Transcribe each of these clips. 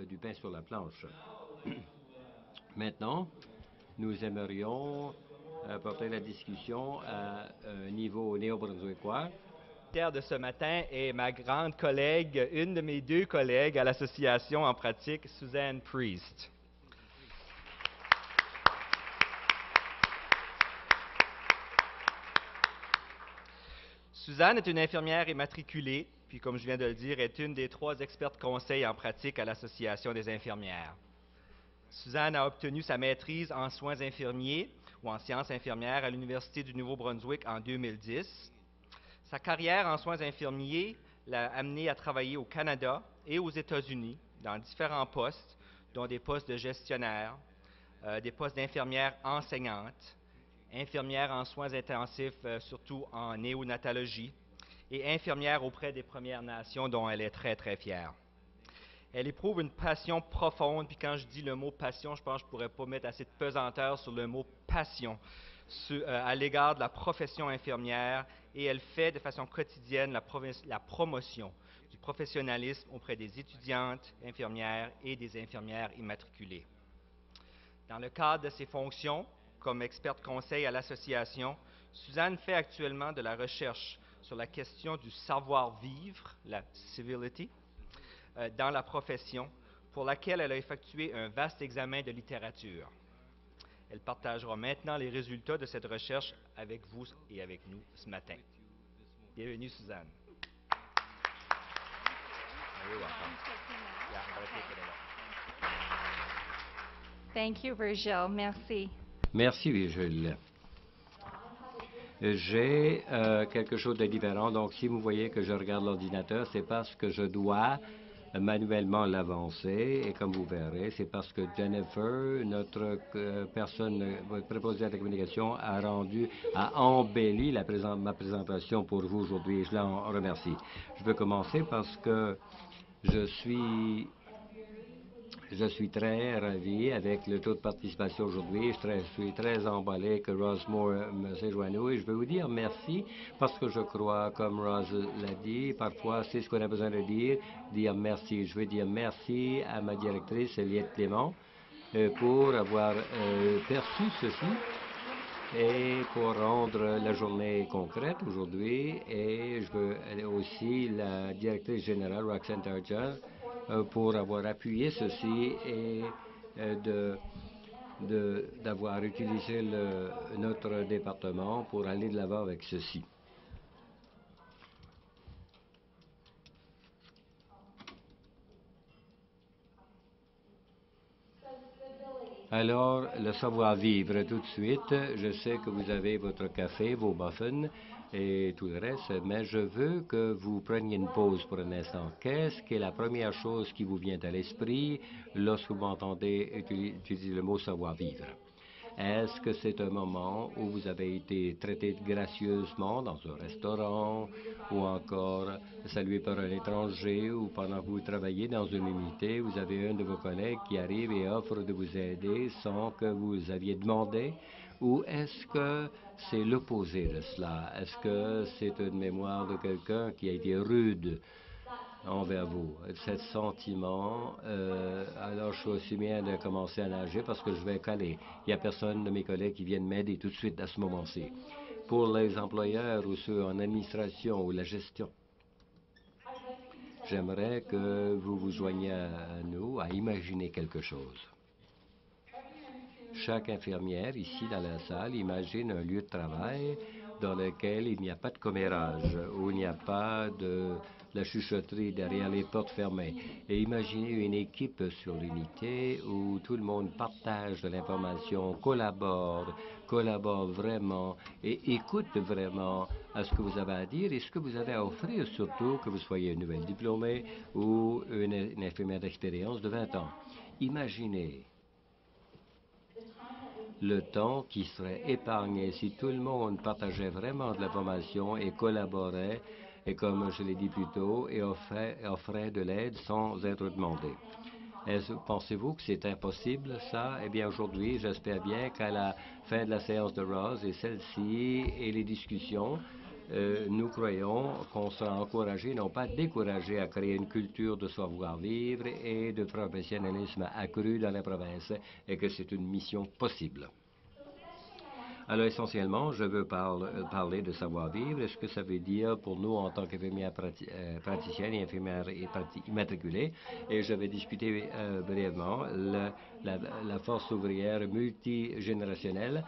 du pain sur la planche. Maintenant, nous aimerions porter la discussion à un niveau néo-brunswickois. De ce matin est ma grande collègue, une de mes deux collègues à l'association en pratique, Suzanne Priest. Suzanne est une infirmière immatriculée, puis comme je viens de le dire, est une des 3 expertes conseils en pratique à l'Association des infirmières. Suzanne a obtenu sa maîtrise en soins infirmiers ou en sciences infirmières à l'Université du Nouveau-Brunswick en 2010. Sa carrière en soins infirmiers l'a amenée à travailler au Canada et aux États-Unis dans différents postes, dont des postes de gestionnaire, des postes d'infirmière enseignante, infirmière en soins intensifs, surtout en néonatologie, et infirmière auprès des Premières Nations, dont elle est très, très fière. Elle éprouve une passion profonde, puis quand je dis le mot passion, je pense que je ne pourrais pas mettre assez de pesanteur sur le mot passion à l'égard de la profession infirmière, et elle fait de façon quotidienne la promotion du professionnalisme auprès des étudiantes infirmières et des infirmières immatriculées. Dans le cadre de ses fonctions comme experte conseil à l'association, Suzanne fait actuellement de la recherche sur la question du savoir-vivre, la civility, dans la profession, pour laquelle elle a effectué un vaste examen de littérature. Elle partagera maintenant les résultats de cette recherche avec vous et avec nous ce matin. Bienvenue, Suzanne. Thank you, Virgile. Merci. Merci, Virgile. J'ai quelque chose de différent. Donc, si vous voyez que je regarde l'ordinateur, c'est parce que je dois manuellement l'avancer. Et comme vous verrez, c'est parce que Jennifer, notre personne préposée à la communication, a embelli ma présentation pour vous aujourd'hui. Et je l'en remercie. Je veux commencer parce que je suis très ravi avec le taux de participation aujourd'hui. Je suis très emballé que Roz Moore me rejoigne nous et je veux vous dire merci parce que je crois, comme Roz l'a dit, parfois c'est ce qu'on a besoin de dire merci. Je veux dire merci à ma directrice, Eliette Clément, pour avoir perçu ceci et pour rendre la journée concrète aujourd'hui. Et je veux aussi la directrice générale, Roxanne Tarja, pour avoir appuyé ceci et d'avoir utilisé notre département pour aller de l'avant avec ceci. Alors, le savoir-vivre tout de suite. Je sais que vous avez votre café, vos muffins et tout le reste, mais je veux que vous preniez une pause pour un instant. Qu'est-ce qui est la première chose qui vous vient à l'esprit lorsque vous m'entendez utiliser le mot savoir-vivre? Est-ce que c'est un moment où vous avez été traité gracieusement dans un restaurant ou encore salué par un étranger ou pendant que vous travaillez dans une unité, vous avez un de vos collègues qui arrive et offre de vous aider sans que vous aviez demandé? Ou est-ce que c'est l'opposé de cela? Est-ce que c'est une mémoire de quelqu'un qui a été rude envers vous, ce sentiment, alors je suis aussi bien de commencer à nager parce que je vais caler. Il n'y a personne de mes collègues qui viennent m'aider tout de suite à ce moment-ci. Pour les employeurs ou ceux en administration ou la gestion, j'aimerais que vous vous joigniez à nous à imaginer quelque chose. Chaque infirmière ici dans la salle imagine un lieu de travail dans lequel il n'y a pas de commérage, où il n'y a pas de la chuchotterie derrière les portes fermées. Et imaginez une équipe sur l'unité où tout le monde partage de l'information, collabore vraiment et écoute vraiment à ce que vous avez à dire et ce que vous avez à offrir, surtout que vous soyez une nouvelle diplômée ou une infirmière d'expérience de 20 ans. Imaginez le temps qui serait épargné si tout le monde partageait vraiment de l'information et collaborait, et comme je l'ai dit plus tôt, et offrait de l'aide sans être demandé. Pensez-vous que c'est impossible, ça? Eh bien, aujourd'hui, j'espère bien qu'à la fin de la séance de Roz et celle-ci et les discussions, nous croyons qu'on sera encouragé, non pas découragé, à créer une culture de savoir-vivre et de professionnalisme accru dans la province et que c'est une mission possible. Alors, essentiellement, je veux parler de savoir-vivre. Est-ce que ça veut dire pour nous, en tant qu'infirmières praticiennes et infirmières immatriculées? Et je vais discuter brièvement la force ouvrière multigénérationnelle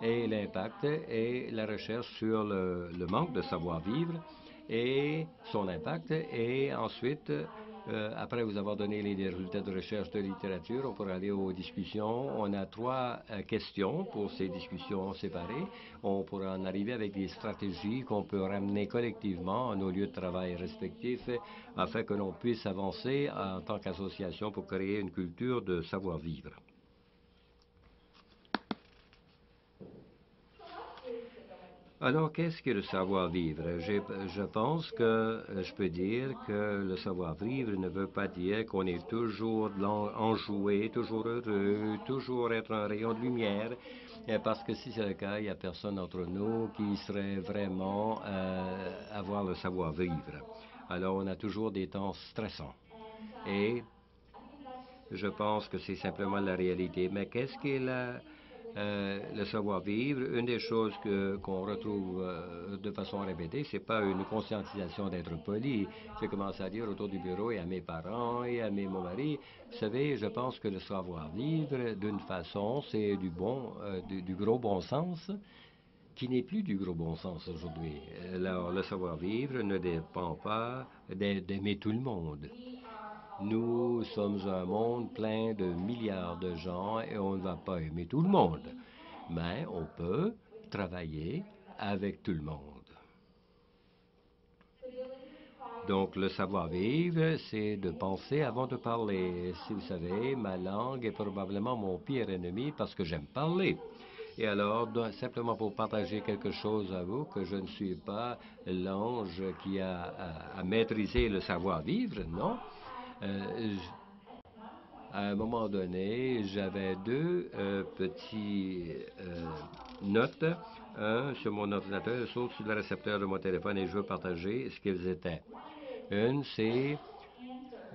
et l'impact et la recherche sur le manque de savoir-vivre et son impact. Et ensuite, après vous avoir donné les résultats de recherche de littérature, on pourra aller aux discussions. On a 3 questions pour ces discussions séparées. On pourra en arriver avec des stratégies qu'on peut ramener collectivement à nos lieux de travail respectifs afin que l'on puisse avancer en tant qu'association pour créer une culture de savoir-vivre. Alors, qu'est-ce que le savoir-vivre? Je pense que je peux dire que le savoir-vivre ne veut pas dire qu'on est toujours enjoué, toujours heureux, toujours être un rayon de lumière, parce que si c'est le cas, il n'y a personne d'entre nous qui serait vraiment avoir le savoir-vivre. Alors, on a toujours des temps stressants. Et je pense que c'est simplement la réalité. Mais qu'est-ce qu'est le savoir-vivre? Une des choses qu'on retrouve de façon répétée, c'est pas une conscientisation d'être poli. J'ai commencé à dire autour du bureau et à mes parents et à mon mari, vous savez, je pense que le savoir-vivre, d'une façon, c'est du gros bon sens, qui n'est plus du gros bon sens aujourd'hui. Alors, le savoir-vivre ne dépend pas d'aimer tout le monde. Nous sommes un monde plein de milliards de gens et on ne va pas aimer tout le monde. Mais on peut travailler avec tout le monde. Donc, le savoir-vivre, c'est de penser avant de parler. Si vous savez, ma langue est probablement mon pire ennemi parce que j'aime parler. Et alors, simplement pour partager quelque chose à vous, que je ne suis pas l'ange qui a à maîtriser le savoir-vivre, non. À un moment donné, j'avais 2 petits notes, un sur mon ordinateur, l'autre sur le récepteur de mon téléphone, et je veux partager ce qu'ils étaient. Une, c'est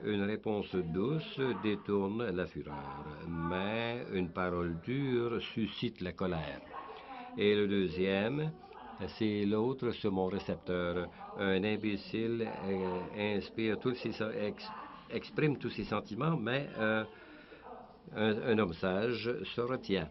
une réponse douce détourne la fureur, mais une parole dure suscite la colère. Et le deuxième, c'est l'autre sur mon récepteur. Un imbécile exprime tous ses sentiments, mais un homme sage se retient.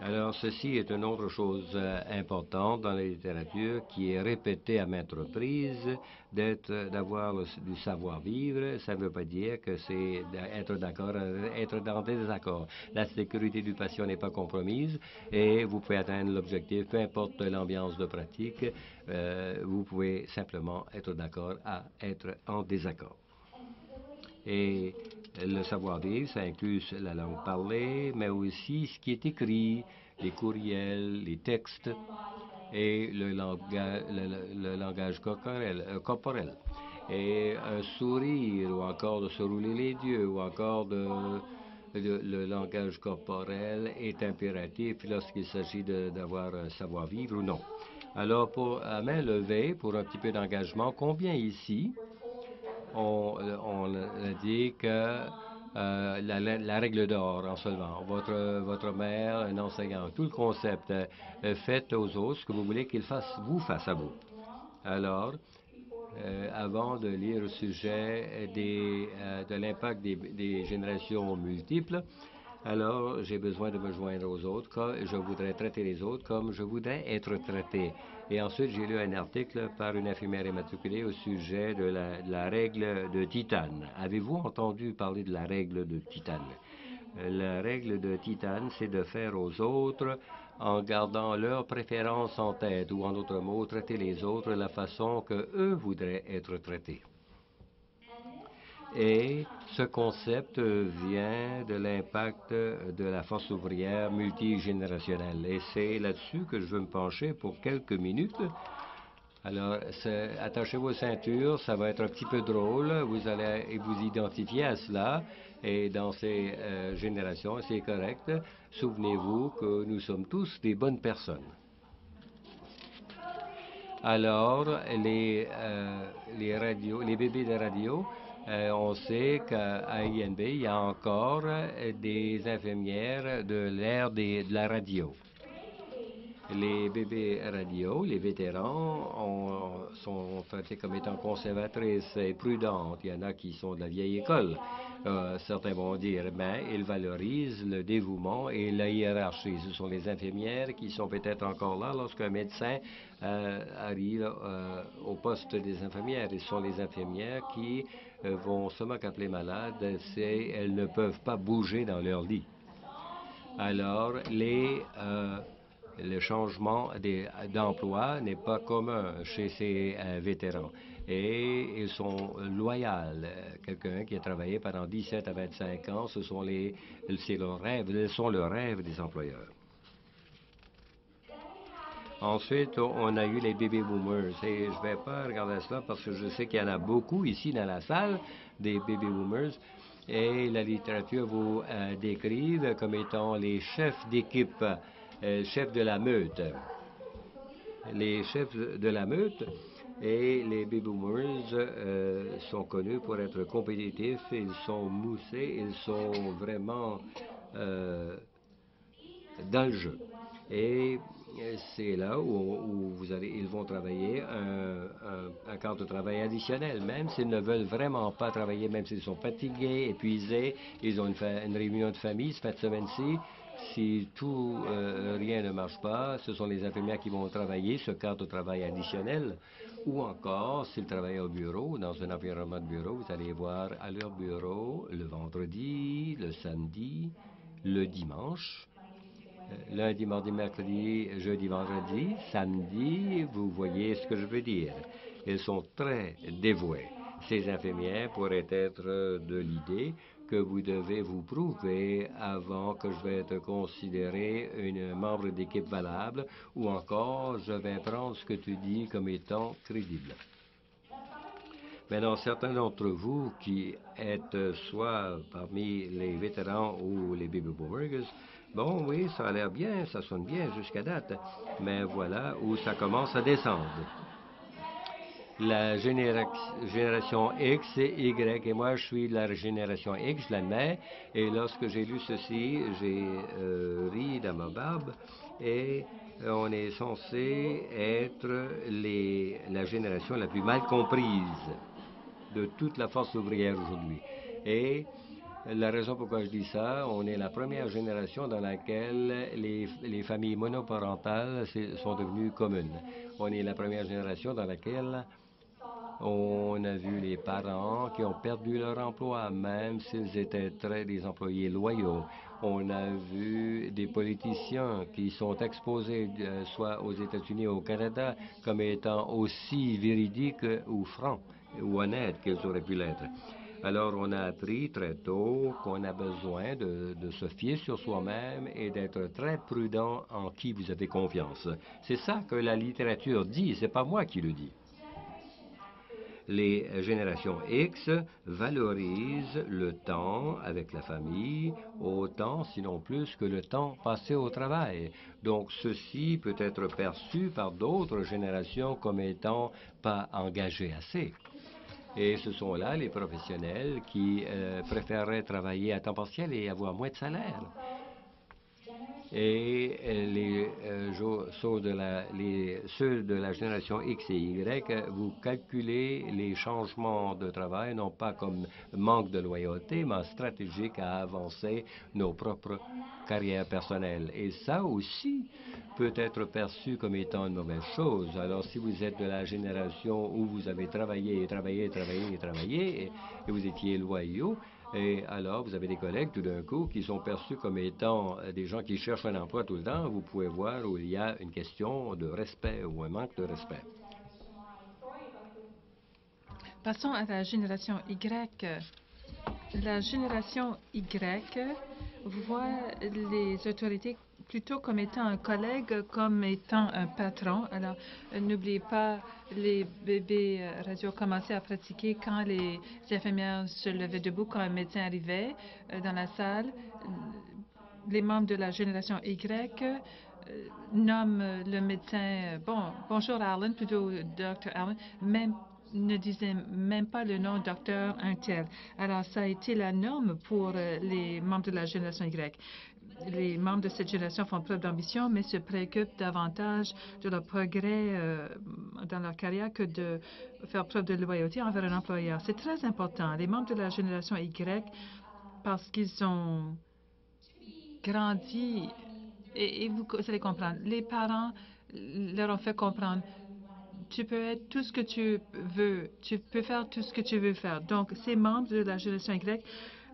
Alors, ceci est une autre chose importante dans la littérature qui est répétée à maintes reprises, d'avoir du savoir-vivre. Ça ne veut pas dire que c'est être d'accord, être dans des désaccords. La sécurité du patient n'est pas compromise et vous pouvez atteindre l'objectif, peu importe l'ambiance de pratique, vous pouvez simplement être d'accord à être en désaccord. Et le savoir-vivre, ça inclut la langue parlée, mais aussi ce qui est écrit, les courriels, les textes et le langage corporel. Et un sourire, ou encore de se rouler les yeux, ou encore le langage corporel est impératif lorsqu'il s'agit d'avoir un savoir-vivre ou non. Alors, à main levée, pour un petit peu d'engagement, combien ici on a dit que la règle d'or en seulement, votre mère, un enseignant, tout le concept, faites aux autres ce que vous voulez qu'ils vous fassent à vous. Alors, avant de lire au sujet de l'impact des générations multiples, alors j'ai besoin de me joindre aux autres. Je voudrais traiter les autres comme je voudrais être traité. Et ensuite, j'ai lu un article par une infirmière immatriculée au sujet de la règle de Titane. Avez-vous entendu parler de la règle de Titane? La règle de Titane, c'est de faire aux autres en gardant leurs préférences en tête, ou en d'autres mots, traiter les autres de la façon que eux voudraient être traités. Et ce concept vient de l'impact de la force ouvrière multigénérationnelle. Et c'est là-dessus que je veux me pencher pour quelques minutes. Alors, attachez vos ceintures, ça va être un petit peu drôle. Vous allez vous identifier à cela. Et dans ces générations, c'est correct. Souvenez-vous que nous sommes tous des bonnes personnes. Alors, les bébés de radio, on sait qu'à INB, il y a encore des infirmières de l'ère de la radio. Les bébés radio, les vétérans, sont traités comme étant conservatrices et prudentes. Il y en a qui sont de la vieille école. Certains vont dire, mais ils valorisent le dévouement et la hiérarchie. Ce sont les infirmières qui sont peut-être encore là lorsqu'un médecin arrive au poste des infirmières. Et ce sont les infirmières qui vont seulement qu'appeler malades si elles ne peuvent pas bouger dans leur lit. Alors, le changement d'emploi n'est pas commun chez ces vétérans. Et ils sont loyaux. Quelqu'un qui a travaillé pendant 17 à 25 ans, c'est leur rêve, ils sont le rêve des employeurs. Ensuite, on a eu les baby boomers. Et je ne vais pas regarder cela parce que je sais qu'il y en a beaucoup ici dans la salle, des baby boomers. Et la littérature vous décrive comme étant les chefs d'équipe, chefs de la meute. Les chefs de la meute et les baby boomers sont connus pour être compétitifs, ils sont moussés, ils sont vraiment dans le jeu. Et c'est là où ils vont travailler un quart de travail additionnel, même s'ils ne veulent vraiment pas travailler, même s'ils sont fatigués, épuisés, ils ont une réunion de famille cette semaine-ci. Si rien ne marche pas, ce sont les infirmières qui vont travailler ce quart de travail additionnel. Ou encore, s'ils travaillent au bureau, dans un environnement de bureau, vous allez voir à leur bureau le vendredi, le samedi, le dimanche, lundi, mardi, mercredi, jeudi, vendredi, samedi, vous voyez ce que je veux dire. Ils sont très dévoués. Ces infirmières pourraient être de l'idée que vous devez vous prouver avant que je vais être considéré un membre d'équipe valable ou encore je vais prendre ce que tu dis comme étant crédible. Maintenant, certains d'entre vous qui êtes soit parmi les vétérans ou les baby boomers, bon, oui, ça a l'air bien, ça sonne bien jusqu'à date, mais voilà où ça commence à descendre. La génération X et Y, et moi je suis de la génération X, je l'admets, et lorsque j'ai lu ceci, j'ai ri dans ma barbe, et on est censé être la génération la plus mal comprise de toute la force ouvrière aujourd'hui. Et la raison pourquoi je dis ça, on est la première génération dans laquelle les familles monoparentales sont devenues communes. On est la première génération dans laquelle on a vu les parents qui ont perdu leur emploi, même s'ils étaient des employés loyaux. On a vu des politiciens qui sont exposés, soit aux États-Unis ou au Canada, comme étant aussi véridiques ou francs ou honnêtes qu'ils auraient pu l'être. Alors, on a appris très tôt qu'on a besoin de se fier sur soi-même et d'être très prudent en qui vous avez confiance. C'est ça que la littérature dit, c'est pas moi qui le dis. Les générations X valorisent le temps avec la famille autant, sinon plus, que le temps passé au travail. Donc, ceci peut être perçu par d'autres générations comme étant pas engagé assez. Et ce sont là les professionnels qui préféreraient travailler à temps partiel et avoir moins de salaire. Et ceux de la génération X et Y, vous calculez les changements de travail, non pas comme manque de loyauté, mais stratégique à avancer nos propres carrières personnelles. Et ça aussi peut être perçu comme étant une mauvaise chose. Alors, si vous êtes de la génération où vous avez travaillé et vous étiez loyaux, et alors, vous avez des collègues, tout d'un coup, qui sont perçus comme étant des gens qui cherchent un emploi tout le temps. Vous pouvez voir où il y a une question de respect ou un manque de respect. Passons à la génération Y. La génération Y voit les autorités plutôt comme étant un collègue, comme étant un patron. Alors, n'oubliez pas, les bébés radio commençaient à pratiquer quand les infirmières se levaient debout, quand un médecin arrivait dans la salle. Les membres de la génération Y nomme le médecin, bonjour Allen, plutôt Dr. Allen, ne disait même pas le nom docteur un tel. Alors, ça a été la norme pour les membres de la génération Y. Les membres de cette génération font preuve d'ambition, mais se préoccupent davantage de leur progrès dans leur carrière que de faire preuve de loyauté envers un employeur. C'est très important. Les membres de la génération Y, parce qu'ils ont grandi, et vous allez comprendre, les parents leur ont fait comprendre, tu peux être tout ce que tu veux, tu peux faire tout ce que tu veux faire. Donc, ces membres de la génération Y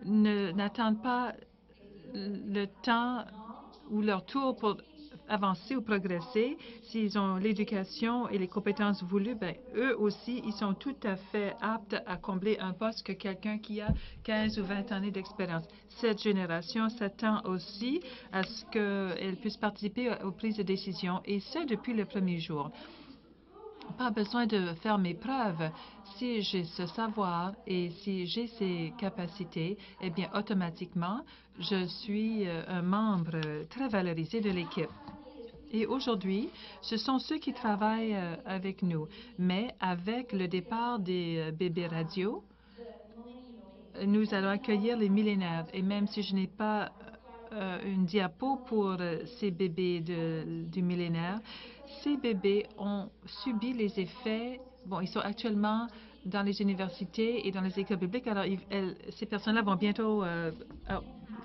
n'attendent pas le temps ou leur tour pour avancer ou progresser. S'ils ont l'éducation et les compétences voulues, ben, eux aussi, ils sont tout à fait aptes à combler un poste que quelqu'un qui a 15 ou 20 années d'expérience. Cette génération s'attend aussi à ce qu'elle puisse participer aux prises de décision, et ce, depuis le premier jour. Pas besoin de faire mes preuves. Si j'ai ce savoir et si j'ai ces capacités, eh bien, automatiquement, je suis un membre très valorisé de l'équipe. Et aujourd'hui, ce sont ceux qui travaillent avec nous. Mais avec le départ des bébés radio, nous allons accueillir les millénaires. Et même si je n'ai pas une diapo pour ces bébés du millénaire, ces bébés ont subi les effets. Bon, ils sont actuellement dans les universités et dans les écoles publiques. Alors, ces personnes-là vont bientôt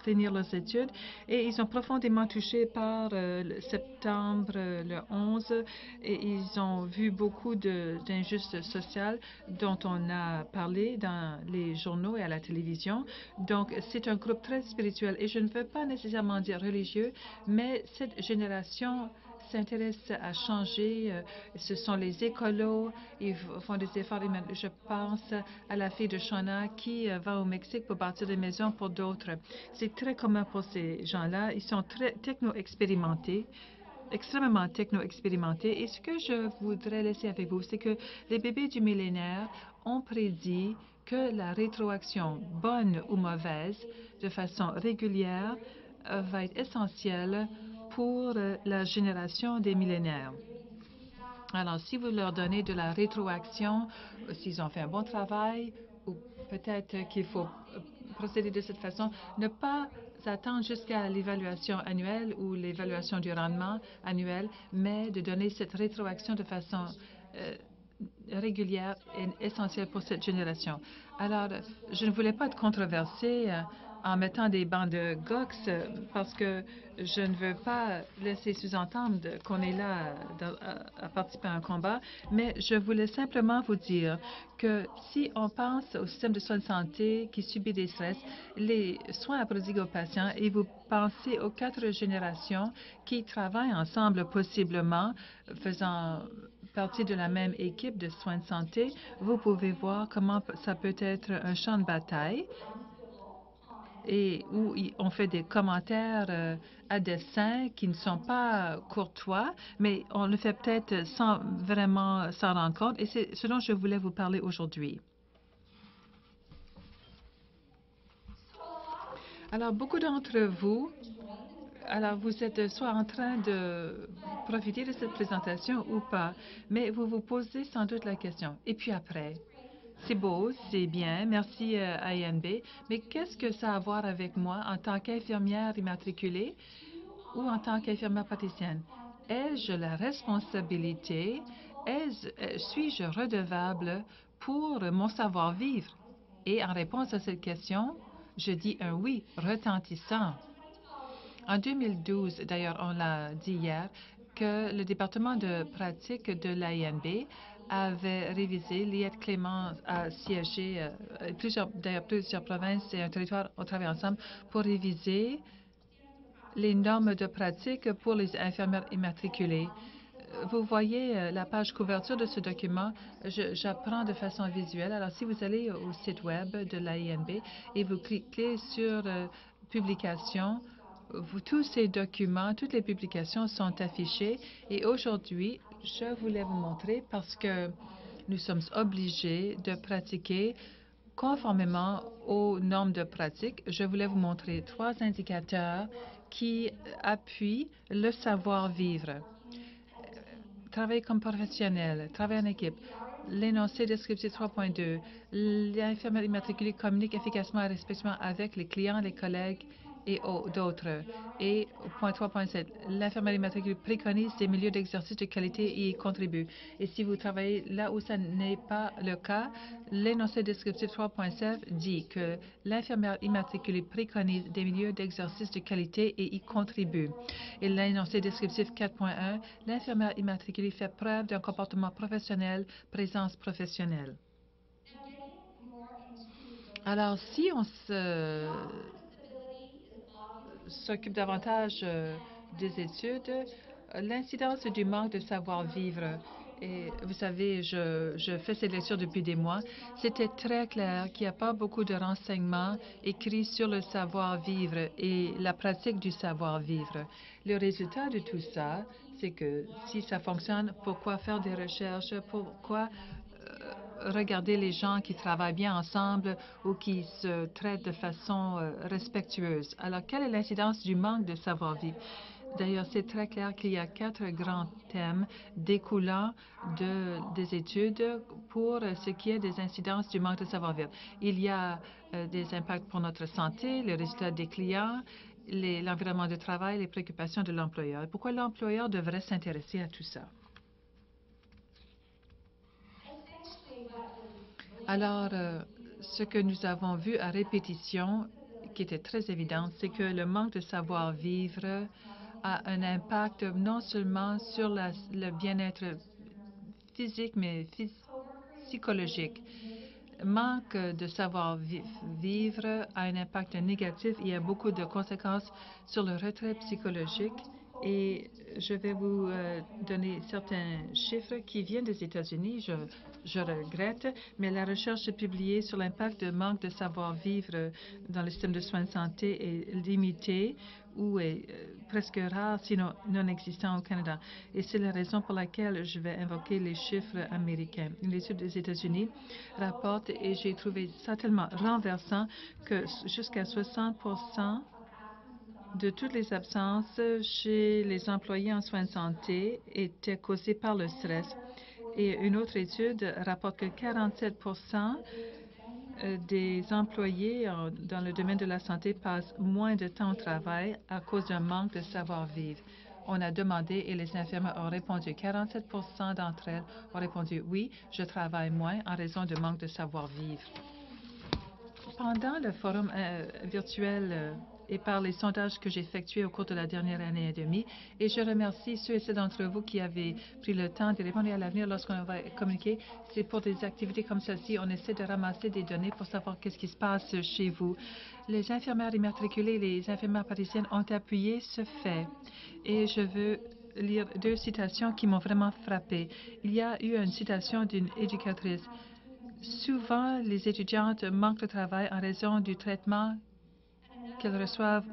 finir leurs études, et ils sont profondément touchés par le septembre le 11, et ils ont vu beaucoup d'injustices sociales dont on a parlé dans les journaux et à la télévision. Donc, c'est un groupe très spirituel, et je ne veux pas nécessairement dire religieux, mais cette génération s'intéresse à changer. Ce sont les écolos, ils font des efforts. Je pense à la fille de Shona qui va au Mexique pour bâtir des maisons pour d'autres. C'est très commun pour ces gens-là. Ils sont très techno-expérimentés, extrêmement techno-expérimentés. Et ce que je voudrais laisser avec vous, c'est que les bébés du millénaire ont prédit que la rétroaction, bonne ou mauvaise, de façon régulière, va être essentielle pour la génération des millénaires. Alors, si vous leur donnez de la rétroaction, s'ils ont fait un bon travail, ou peut-être qu'il faut procéder de cette façon, ne pas attendre jusqu'à l'évaluation annuelle ou l'évaluation du rendement annuel, mais de donner cette rétroaction de façon régulière et essentielle pour cette génération. Alors, je ne voulais pas être controversée en mettant des bancs de GOX parce que je ne veux pas laisser sous-entendre qu'on est là à participer à un combat, mais je voulais simplement vous dire que si on pense au système de soins de santé qui subit des stress, les soins à prodiguer aux patients, et vous pensez aux 4 générations qui travaillent ensemble possiblement, faisant partie de la même équipe de soins de santé, vous pouvez voir comment ça peut être un champ de bataille, et où on fait des commentaires à dessein qui ne sont pas courtois, mais on le fait peut-être sans vraiment s'en rendre compte, et c'est ce dont je voulais vous parler aujourd'hui. Alors, beaucoup d'entre vous, vous êtes soit en train de profiter de cette présentation ou pas, mais vous vous posez sans doute la question. Et puis après? C'est beau, c'est bien, merci à INB, mais qu'est-ce que ça a à voir avec moi en tant qu'infirmière immatriculée ou en tant qu'infirmière praticienne? Ai-je la responsabilité, suis-je redevable pour mon savoir-vivre? Et en réponse à cette question, je dis un oui retentissant. En 2012, d'ailleurs, on l'a dit hier, que le département de pratique de l'INB avait révisé. Liette Clément a siégé, plusieurs provinces et un territoire ont travaillé ensemble pour réviser les normes de pratique pour les infirmières immatriculées. Vous voyez la page couverture de ce document. J'apprends de façon visuelle. Alors, si vous allez au site web de l'INB et vous cliquez sur publications, tous ces documents, toutes les publications sont affichées. Et aujourd'hui, je voulais vous montrer, parce que nous sommes obligés de pratiquer conformément aux normes de pratique, je voulais vous montrer 3 indicateurs qui appuie le savoir-vivre. Travailler comme professionnel, travailler en équipe. L'énoncé descriptif 3.2. L'infirmière immatriculée communique efficacement et respectueusement avec les clients, les collègues et d'autres. Et au point 3.7, l'infirmière immatriculée préconise des milieux d'exercice de qualité et y contribue. Et si vous travaillez là où ça n'est pas le cas, l'énoncé descriptif 3.7 dit que l'infirmière immatriculée préconise des milieux d'exercice de qualité et y contribue. Et l'énoncé descriptif 4.1, l'infirmière immatriculée fait preuve d'un comportement professionnel, présence professionnelle. Alors, si on s'occupe davantage des études, l'incidence du manque de savoir-vivre. Et vous savez, je fais ces lectures depuis des mois. C'était très clair qu'il n'y a pas beaucoup de renseignements écrits sur le savoir-vivre et la pratique du savoir-vivre. Le résultat de tout ça, c'est que si ça fonctionne, pourquoi faire des recherches? Pourquoi regarder les gens qui travaillent bien ensemble ou qui se traitent de façon respectueuse? Alors, quelle est l'incidence du manque de savoir-vivre? D'ailleurs, c'est très clair qu'il y a 4 grands thèmes découlant des études pour ce qui est des incidences du manque de savoir-vivre. Il y a des impacts pour notre santé, les résultats des clients, l'environnement de travail, les préoccupations de l'employeur. Pourquoi l'employeur devrait s'intéresser à tout ça? Alors, ce que nous avons vu à répétition, qui était très évident, c'est que le manque de savoir-vivre a un impact non seulement sur le bien-être physique, mais psychologique. Manque de savoir-vivre a un impact négatif. Il y a beaucoup de conséquences sur le retrait psychologique. Et je vais vous donner certains chiffres qui viennent des États-Unis. Je regrette, mais la recherche publiée sur l'impact de manque de savoir-vivre dans le système de soins de santé est limitée ou est presque rare, sinon non existant au Canada. Et c'est la raison pour laquelle je vais invoquer les chiffres américains. Une étude des États-Unis rapporte, et j'ai trouvé ça tellement renversant, que jusqu'à 60% de toutes les absences chez les employés en soins de santé étaient causées par le stress. Et une autre étude rapporte que 47% des employés dans le domaine de la santé passent moins de temps au travail à cause d'un manque de savoir-vivre. On a demandé et les infirmières ont répondu. 47% d'entre elles ont répondu « Oui, je travaille moins en raison de manque de savoir-vivre ». Pendant le forum virtuel et par les sondages que j'ai effectués au cours de la dernière année et demie, et je remercie ceux et celles d'entre vous qui avaient pris le temps de répondre. À l'avenir, lorsqu'on va communiquer, c'est pour des activités comme celle-ci, on essaie de ramasser des données pour savoir qu'est-ce qui se passe chez vous. Les infirmières immatriculées, les infirmières praticiennes ont appuyé ce fait. Et je veux lire 2 citations qui m'ont vraiment frappée. Il y a eu une citation d'une éducatrice. Souvent, les étudiantes manquent de travail en raison du traitement qu'elles reçoivent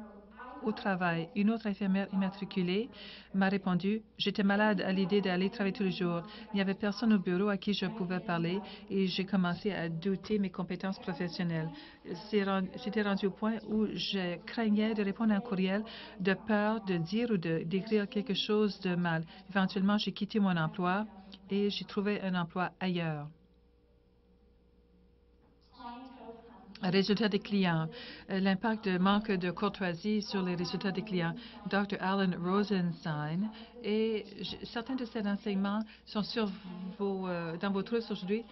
au travail. Une autre infirmière immatriculée m'a répondu « J'étais malade à l'idée d'aller travailler tous les jours. Il n'y avait personne au bureau à qui je pouvais parler et j'ai commencé à douter mes compétences professionnelles. J'étais rendu au point où je craignais de répondre à un courriel de peur de dire ou d'écrire quelque chose de mal. Éventuellement, j'ai quitté mon emploi et j'ai trouvé un emploi ailleurs. » Résultats des clients. L'impact du manque de courtoisie sur les résultats des clients. Dr. Alan Rosenstein. Et certains de ces renseignements sont dans vos trousses aujourd'hui.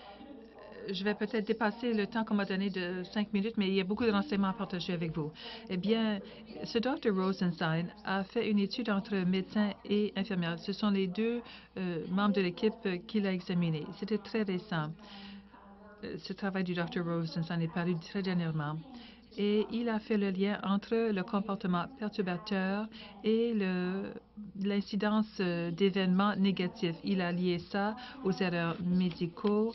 Je vais peut-être dépasser le temps qu'on m'a donné de 5 minutes, mais il y a beaucoup de renseignements à partager avec vous. Eh bien, ce Dr. Rosenstein a fait une étude entre médecins et infirmières. Ce sont les 2 membres de l'équipe qu'il a examinés. C'était très récent. Ce travail du Dr. Rosenstein est paru très dernièrement. Et il a fait le lien entre le comportement perturbateur et l'incidence d'événements négatifs. Il a lié ça aux erreurs médicales,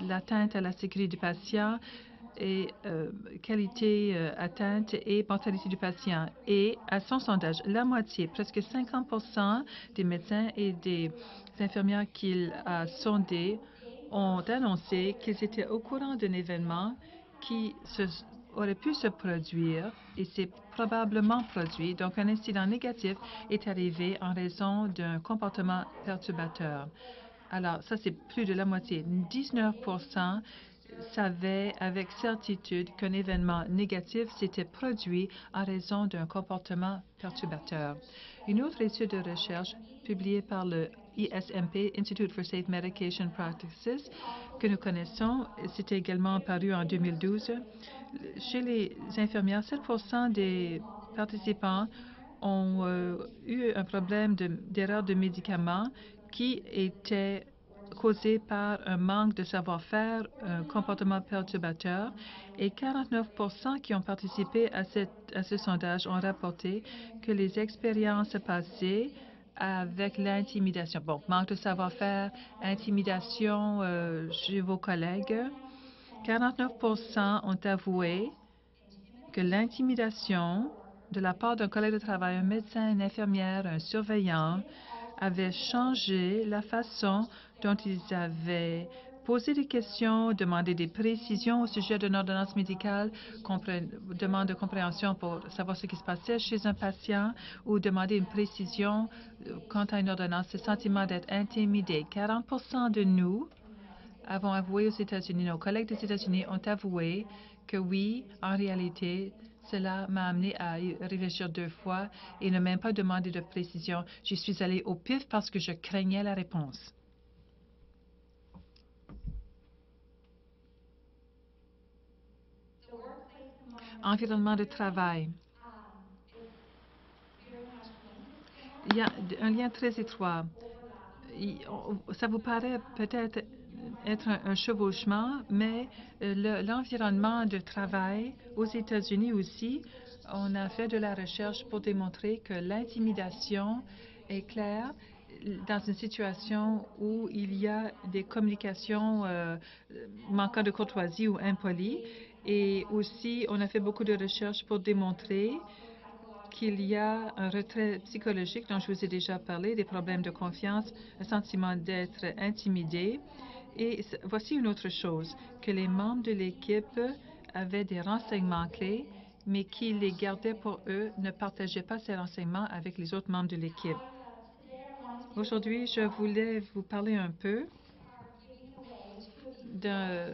l'atteinte à la sécurité du patient et qualité atteinte et mortalité du patient. Et à son sondage, la moitié, presque 50% des médecins et des infirmières qu'il a sondés ont annoncé qu'ils étaient au courant d'un événement qui se aurait pu se produire et s'est probablement produit. Donc, un incident négatif est arrivé en raison d'un comportement perturbateur. Alors, ça, c'est plus de la moitié. 19% savaient avec certitude qu'un événement négatif s'était produit en raison d'un comportement perturbateur. Une autre étude de recherche publiée par le ISMP, Institute for Safe Medication Practices, que nous connaissons, c'était également paru en 2012. Chez les infirmières, 7% des participants ont eu un problème d'erreur de médicaments qui était causé par un manque de savoir-faire, un comportement perturbateur, et 49% qui ont participé à ce sondage ont rapporté que les expériences passées avec l'intimidation, bon, manque de savoir-faire, intimidation chez vos collègues, 49% ont avoué que l'intimidation de la part d'un collègue de travail, un médecin, une infirmière, un surveillant, avait changé la façon dont ils avaient posé des questions, demandé des précisions au sujet d'une ordonnance médicale, demande de compréhension pour savoir ce qui se passait chez un patient ou demander une précision quant à une ordonnance, le sentiment d'être intimidé. 40% de nous avons avoué aux États-Unis, nos collègues des États-Unis ont avoué que oui, en réalité, cela m'a amené à y réfléchir 2 fois et ne même pas demander de précision. Je suis allée au pif parce que je craignais la réponse. Environnement de travail. Il y a un lien très étroit. Ça vous paraît peut-être être un chevauchement, mais l'environnement de travail aux États-Unis aussi, on a fait de la recherche pour démontrer que l'intimidation est claire dans une situation où il y a des communications manquant de courtoisie ou impolies. Et aussi, on a fait beaucoup de recherches pour démontrer qu'il y a un retrait psychologique dont je vous ai déjà parlé, des problèmes de confiance, un sentiment d'être intimidé. Et voici une autre chose, que les membres de l'équipe avaient des renseignements clés, mais qui les gardaient pour eux, ne partageaient pas ces renseignements avec les autres membres de l'équipe. Aujourd'hui, je voulais vous parler un peu d'un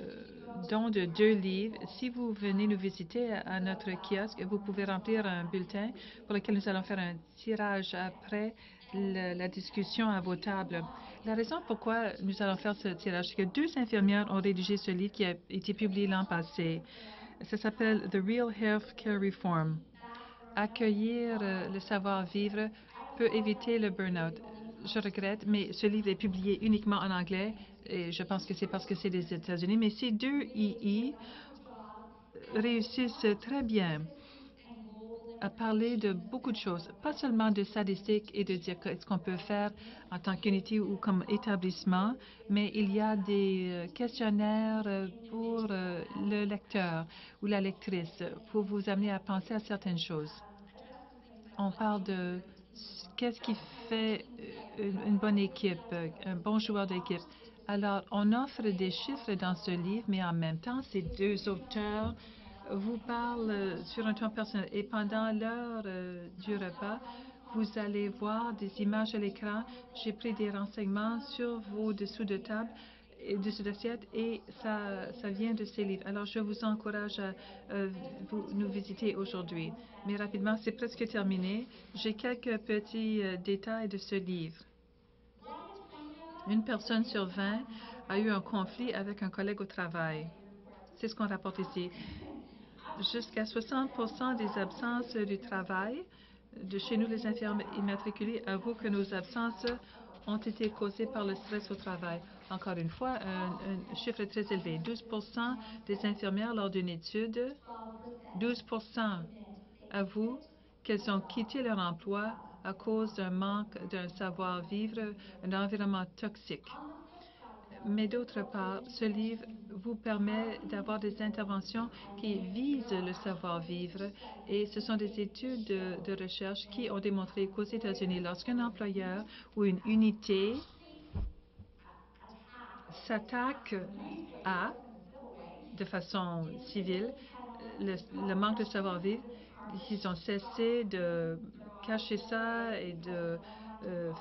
don de 2 livres. Si vous venez nous visiter à notre kiosque, vous pouvez remplir un bulletin pour lequel nous allons faire un tirage après la discussion à vos tables. La raison pourquoi nous allons faire ce tirage, c'est que 2 infirmières ont rédigé ce livre qui a été publié l'an passé. Ça s'appelle « The Real Healthcare Reform ». Accueillir le savoir-vivre peut éviter le burn-out. Je regrette, mais ce livre est publié uniquement en anglais et je pense que c'est parce que c'est des États-Unis. Mais ces 2 II réussissent très bien à parler de beaucoup de choses, pas seulement de statistiques et de dire ce qu'on peut faire en tant qu'unité ou comme établissement, mais il y a des questionnaires pour le lecteur ou la lectrice pour vous amener à penser à certaines choses. On parle de qu'est-ce qui fait une bonne équipe, un bon joueur d'équipe. Alors, on offre des chiffres dans ce livre, mais en même temps, ces 2 auteurs vous parlent sur un ton personnel. Et pendant l'heure du repas, vous allez voir des images à l'écran. J'ai pris des renseignements sur vos dessous de table et dessous d'assiette et ça vient de ces livres. Alors, je vous encourage à nous visiter aujourd'hui. Mais rapidement, c'est presque terminé. J'ai quelques petits détails de ce livre. Une personne sur 20 a eu un conflit avec un collègue au travail. C'est ce qu'on rapporte ici. Jusqu'à 60% des absences du travail de chez nous, les infirmiers immatriculés avouent que nos absences ont été causées par le stress au travail. Encore une fois, un chiffre très élevé. 12% des infirmières lors d'une étude, 12% avouent qu'elles ont quitté leur emploi à cause d'un manque d'un savoir-vivre, un environnement toxique. Mais d'autre part, ce livre vous permet d'avoir des interventions qui visent le savoir-vivre et ce sont des études de recherche qui ont démontré qu'aux États-Unis, lorsqu'un employeur ou une unité s'attaque de façon civile, le manque de savoir-vivre, ils ont cessé de cacher ça et de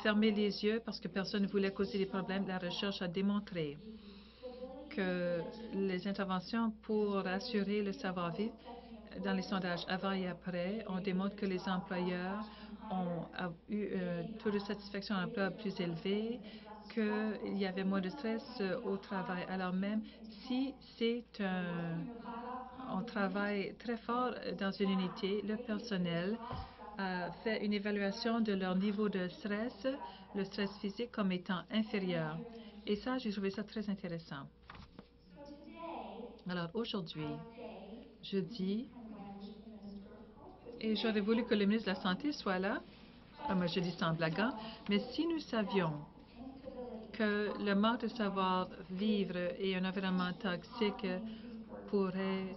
fermer les yeux parce que personne ne voulait causer des problèmes. La recherche a démontré que les interventions pour assurer le savoir-vivre dans les sondages avant et après, on démontre que les employeurs ont eu un taux de satisfaction en emploi plus élevé, qu'il y avait moins de stress au travail. Alors même si on travaille très fort dans une unité, le personnel a fait une évaluation de leur niveau de stress, le stress physique, comme étant inférieur. Et ça, j'ai trouvé ça très intéressant. Alors aujourd'hui, jeudi, et j'aurais voulu que le ministre de la Santé soit là, moi je dis ça en blaguant, mais si nous savions que le manque de savoir-vivre et un environnement toxique pourrait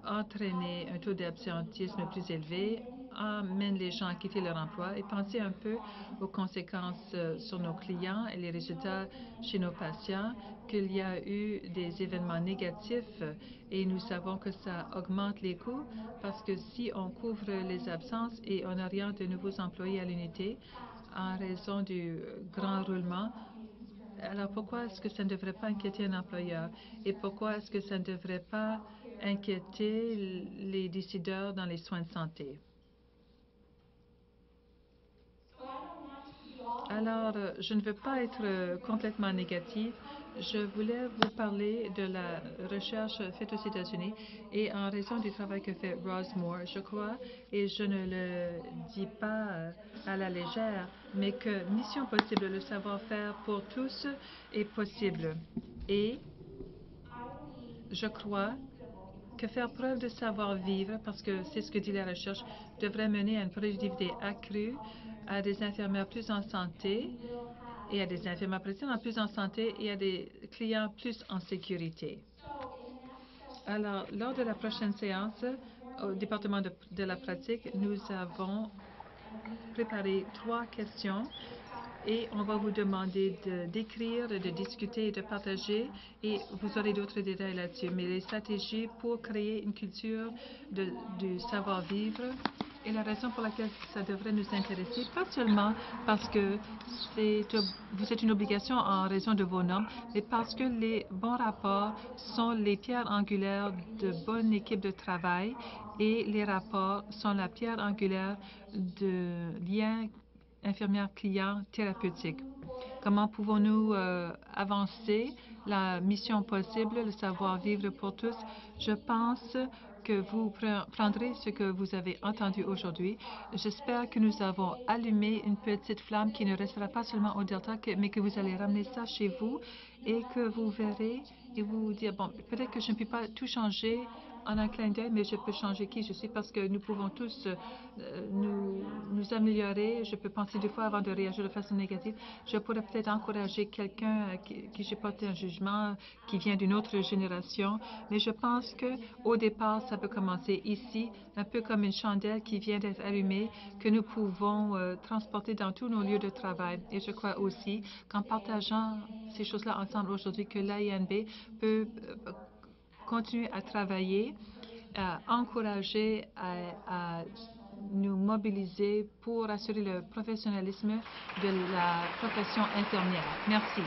entraîner un taux d'absentéisme plus élevé, amène les gens à quitter leur emploi et penser un peu aux conséquences sur nos clients et les résultats chez nos patients, qu'il y a eu des événements négatifs et nous savons que ça augmente les coûts parce que si on couvre les absences et on oriente de nouveaux employés à l'unité en raison du grand roulement, alors pourquoi est-ce que ça ne devrait pas inquiéter un employeur et pourquoi est-ce que ça ne devrait pas inquiéter les décideurs dans les soins de santé? Alors, je ne veux pas être complètement négative. Je voulais vous parler de la recherche faite aux États-Unis et en raison du travail que fait Ross Moore, je crois, et je ne le dis pas à la légère, mais que Mission Possible, le savoir-faire pour tous est possible. Et je crois que faire preuve de savoir-vivre, parce que c'est ce que dit la recherche, devrait mener à une productivité accrue, à des infirmières plus en santé et à des infirmières présidents plus en santé et à des clients plus en sécurité. Alors, lors de la prochaine séance, au département de la pratique, nous avons préparé 3 questions et on va vous demander d'écrire, de discuter et de partager et vous aurez d'autres détails là-dessus. Mais les stratégies pour créer une culture du savoir-vivre et la raison pour laquelle ça devrait nous intéresser, pas seulement parce que vous êtes une obligation en raison de vos normes, mais parce que les bons rapports sont les pierres angulaires de bonne équipe de travail et les rapports sont la pierre angulaire de liens infirmière-client thérapeutique. Comment pouvons-nous avancer la mission possible, le savoir-vivre pour tous? Je pense que vous prendrez ce que vous avez entendu aujourd'hui. J'espère que nous avons allumé une petite flamme qui ne restera pas seulement au Delta, mais que vous allez ramener ça chez vous et que vous verrez et vous dire, bon, peut-être que je ne peux pas tout changer en un clin d'œil, mais je peux changer qui je suis parce que nous pouvons tous nous améliorer. Je peux penser 2 fois avant de réagir de façon négative. Je pourrais peut-être encourager quelqu'un qui j'ai porté un jugement, qui vient d'une autre génération, mais je pense que au départ, ça peut commencer ici, un peu comme une chandelle qui vient d'être allumée, que nous pouvons transporter dans tous nos lieux de travail. Et je crois aussi qu'en partageant ces choses-là ensemble aujourd'hui, que l'AINB peut continuer à travailler, à encourager, à nous mobiliser pour assurer le professionnalisme de la profession infirmière. Merci.